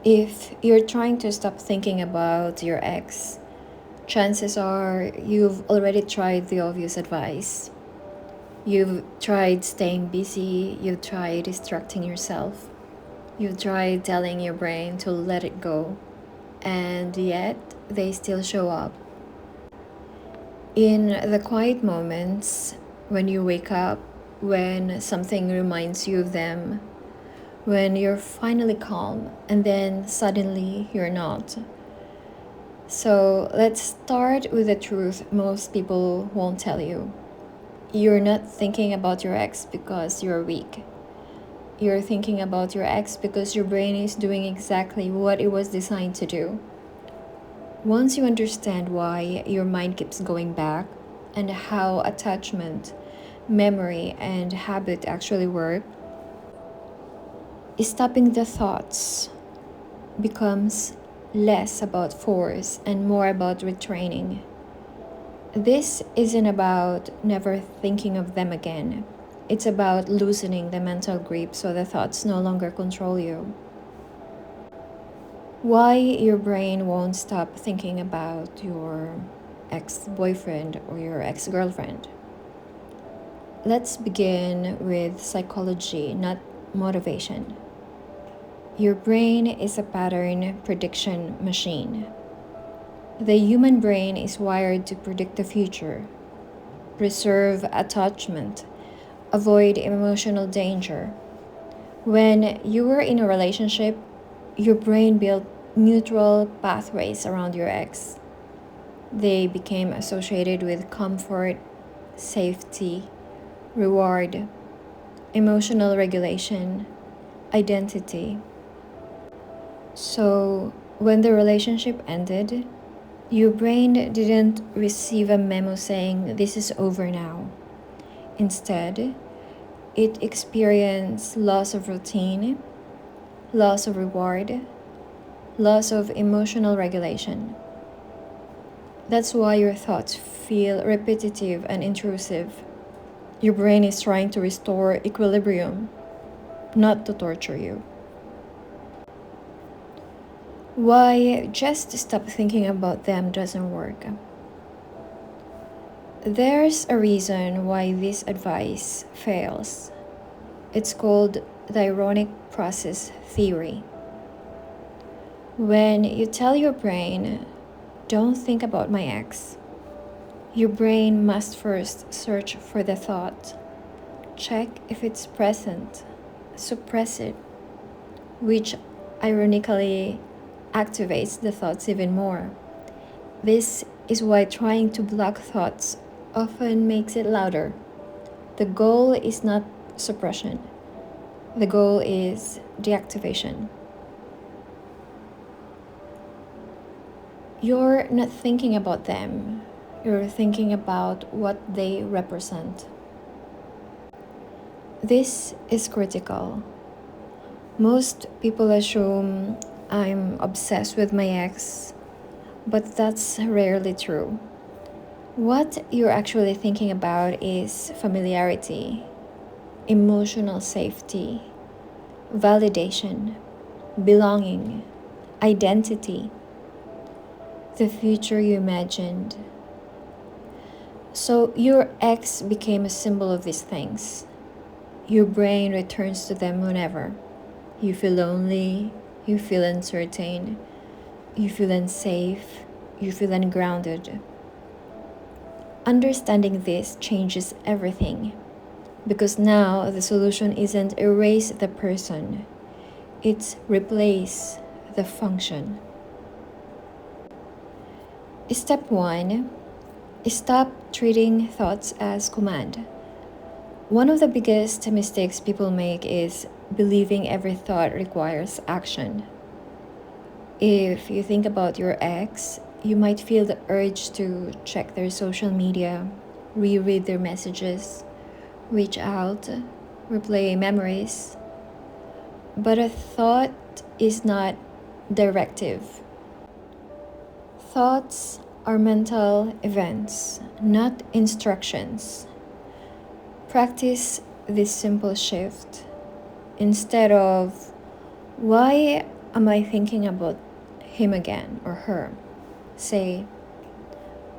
If you're trying to stop thinking about your ex, chances are you've already tried the obvious advice. You've tried staying busy, you've tried distracting yourself, you've tried telling your brain to let it go, and yet they still show up. In the quiet moments, when you wake up, when something reminds you of them, when you're finally calm, and then suddenly you're not. So let's start with the truth most people won't tell you. You're not thinking about your ex because you're weak. You're thinking about your ex because your brain is doing exactly what it was designed to do. Once you understand why your mind keeps going back and how attachment, memory, and habit actually work, stopping the thoughts becomes less about force and more about retraining. This isn't about never thinking of them again. It's about loosening the mental grip so the thoughts no longer control you. Why your brain won't stop thinking about your ex boyfriend or your ex girlfriend. Let's begin with psychology, not motivation. Your brain is a pattern prediction machine. The human brain is wired to predict the future, preserve attachment, avoid emotional danger. When you were in a relationship, your brain built neutral pathways around your ex. They became associated with comfort, safety, reward, emotional regulation, identity. So, when the relationship ended, your brain didn't receive a memo saying this is over now. Instead, it experienced loss of routine, loss of reward, loss of emotional regulation. That's why your thoughts feel repetitive and intrusive. Your brain is trying to restore equilibrium, not to torture you. Why just stop thinking about them doesn't work. There's a reason why this advice fails. It's called the ironic process theory. When you tell your brain, don't think about my ex, your brain must first search for the thought, check if it's present, suppress it, which ironically activates the thoughts even more. This is why trying to block thoughts often makes it louder. The goal is not suppression, the goal is deactivation. You're not thinking about them, you're thinking about what they represent. This is critical. Most people assume I'm obsessed with my ex, but that's rarely true. What you're actually thinking about is familiarity, emotional safety, validation, belonging, identity, the future you imagined. So your ex became a symbol of these things. Your brain returns to them whenever you feel lonely, you feel uncertain, you feel unsafe, you feel ungrounded. Understanding this changes everything because now the solution isn't erase the person, it's replace the function. Step 1, stop treating thoughts as command. One of the biggest mistakes people make is believing every thought requires action. If you think about your ex, you might feel the urge to check their social media, reread their messages, reach out, replay memories. But a thought is not directive. Thoughts are mental events, not instructions. Practice this simple shift. Instead of, why am I thinking about him again or her? Say,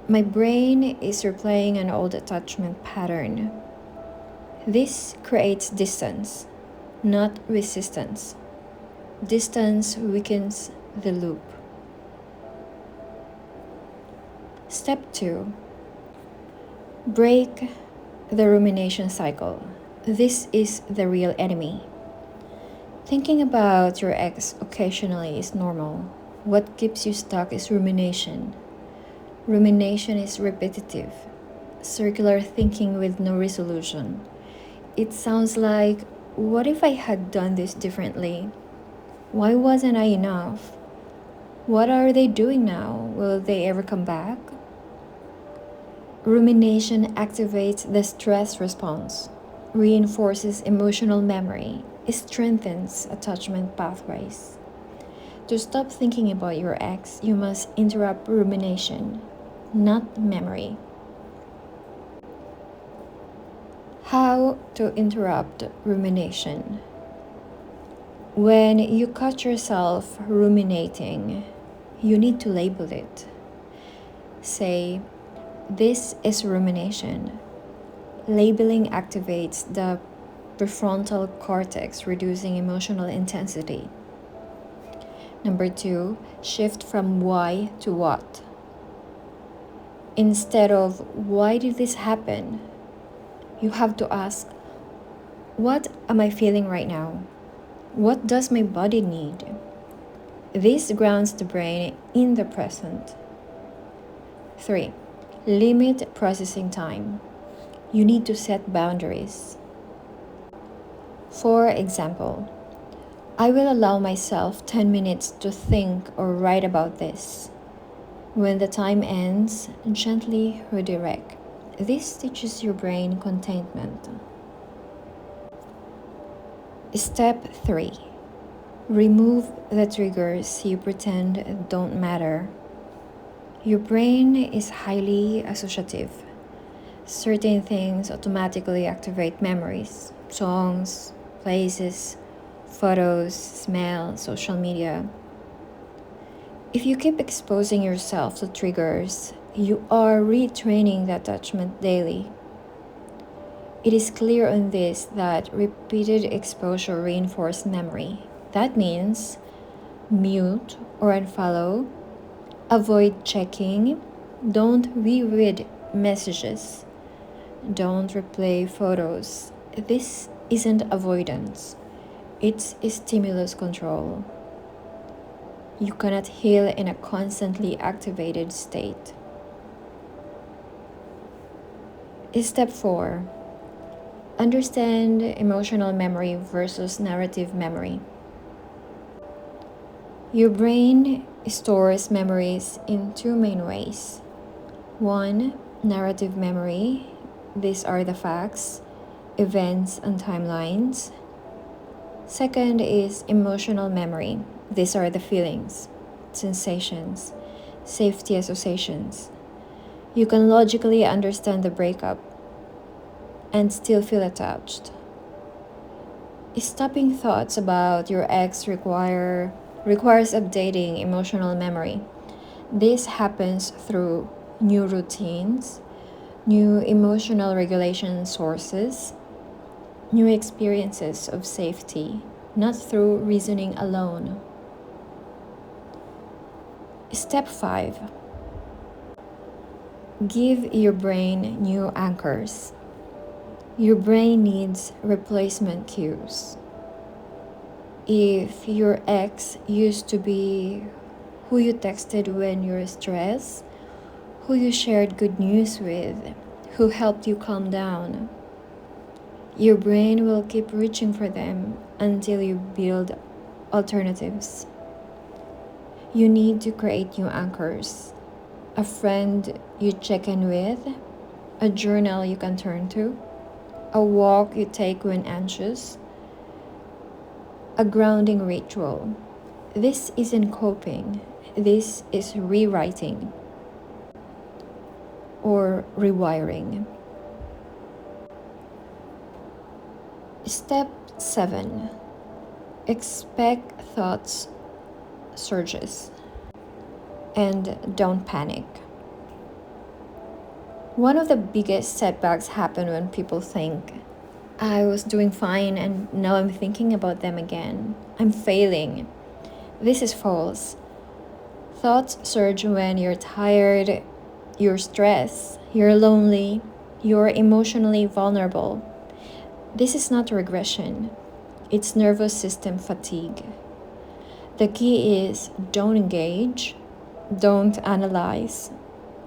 my brain is replaying an old attachment pattern. This creates distance, not resistance. Distance weakens the loop. Step 2. Break the rumination cycle. This is the real enemy. Thinking about your ex occasionally is normal. What keeps you stuck is rumination. Rumination is repetitive, circular thinking with no resolution. It sounds like, what if I had done this differently? Why wasn't I enough? What are they doing now? Will they ever come back? Rumination activates the stress response, reinforces emotional memory, strengthens attachment pathways. To stop thinking about your ex, you must interrupt rumination, not memory. How to interrupt rumination? When you catch yourself ruminating, you need to label it. Say, this is rumination. Labeling activates the prefrontal cortex, reducing emotional intensity. Number 2, shift from why to what. Instead of, why did this happen? You have to ask, what am I feeling right now? What does my body need? This grounds the brain in the present. 3. Limit processing time. You need to set boundaries. For example, I will allow myself 10 minutes to think or write about this. When the time ends, gently redirect. This teaches your brain containment. Step 3. Remove the triggers you pretend don't matter. Your brain is highly associative. Certain things automatically activate memories: songs, places, photos, smell, social media. If you keep exposing yourself to triggers, you are retraining the attachment daily. It is clear on this that repeated exposure reinforces memory. That means mute or unfollow, avoid checking, don't reread messages, don't replay photos. This isn't avoidance, it's stimulus control. You cannot heal in a constantly activated state. Step 4. Understand emotional memory versus narrative memory. Your brain stores memories in two main ways. 1. Narrative memory. These are the facts, events, and timelines. Second is emotional memory. These are the feelings, sensations, safety associations. You can logically understand the breakup and still feel attached. Stopping thoughts about your ex requires updating emotional memory. This happens through new routines, new emotional regulation sources, new experiences of safety, not through reasoning alone. Step 5. Give your brain new anchors. Your brain needs replacement cues. If your ex used to be who you texted when you're stressed, who you shared good news with, who helped you calm down, your brain will keep reaching for them until you build alternatives. You need to create new anchors. A friend you check in with, a journal you can turn to, a walk you take when anxious, a grounding ritual. This isn't coping, this is rewriting or rewiring. Step 7. Expect thoughts surges. And don't panic. One of the biggest setbacks happen when people think, I was doing fine and now I'm thinking about them again. I'm failing. This is false. Thoughts surge when you're tired, you're stressed, you're lonely, you're emotionally vulnerable. This is not regression, it's nervous system fatigue. The key is don't engage, don't analyze,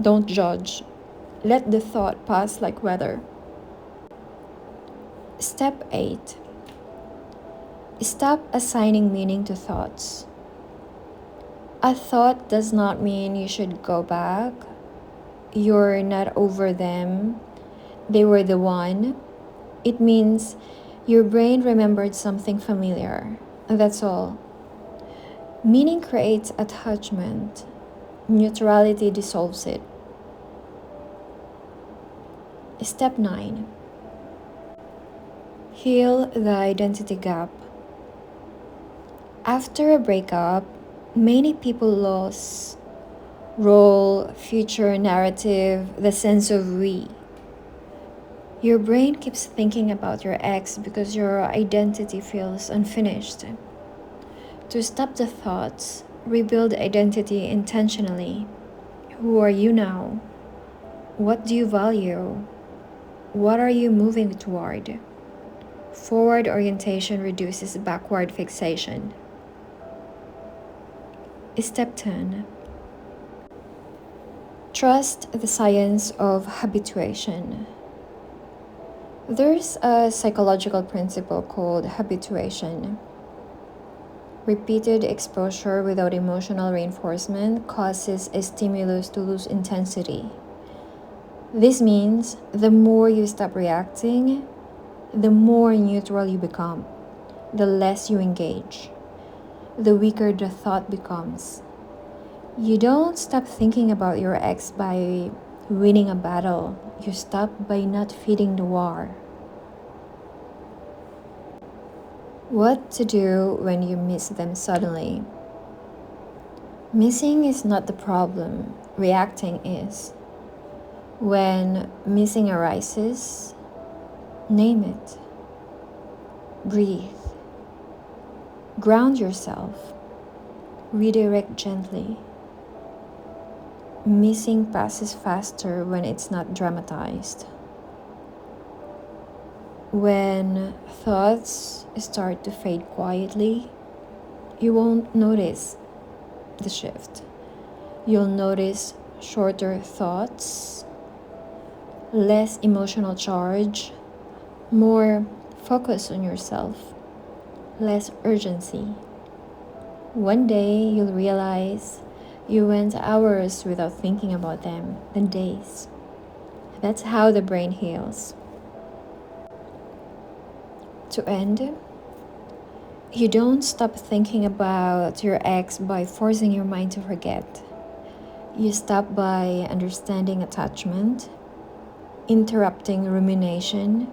don't judge. Let the thought pass like weather. Step 8. Stop assigning meaning to thoughts. A thought does not mean you should go back. You're not over them. They were the one. It means your brain remembered something familiar. That's all. Meaning creates attachment. Neutrality dissolves it. Step 9. Heal the identity gap. After a breakup, many people lose role, future narrative, the sense of we. Your brain keeps thinking about your ex because your identity feels unfinished. To stop the thoughts, rebuild identity intentionally. Who are you now? What do you value? What are you moving toward? Forward orientation reduces backward fixation. Step 10. Trust the science of habituation. There's a psychological principle called habituation. Repeated exposure without emotional reinforcement causes a stimulus to lose intensity. This means the more you stop reacting, the more neutral you become, the less you engage, the weaker the thought becomes. You don't stop thinking about your ex by winning a battle. You stop by not feeding the war. What to do when you miss them suddenly? Missing is not the problem, reacting is. When missing arises, name it. Breathe. Ground yourself. Redirect gently. Missing passes faster when it's not dramatized. When thoughts start to fade quietly, you won't notice the shift. You'll notice shorter thoughts, less emotional charge, more focus on yourself, less urgency. One day you'll realize you went hours without thinking about them, then days. That's how the brain heals. To end, you don't stop thinking about your ex by forcing your mind to forget. You stop by understanding attachment, interrupting rumination,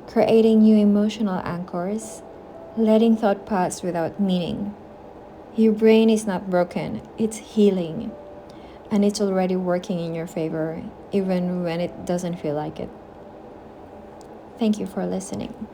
creating new emotional anchors, letting thought pass without meaning. Your brain is not broken, it's healing, and it's already working in your favor, even when it doesn't feel like it. Thank you for listening.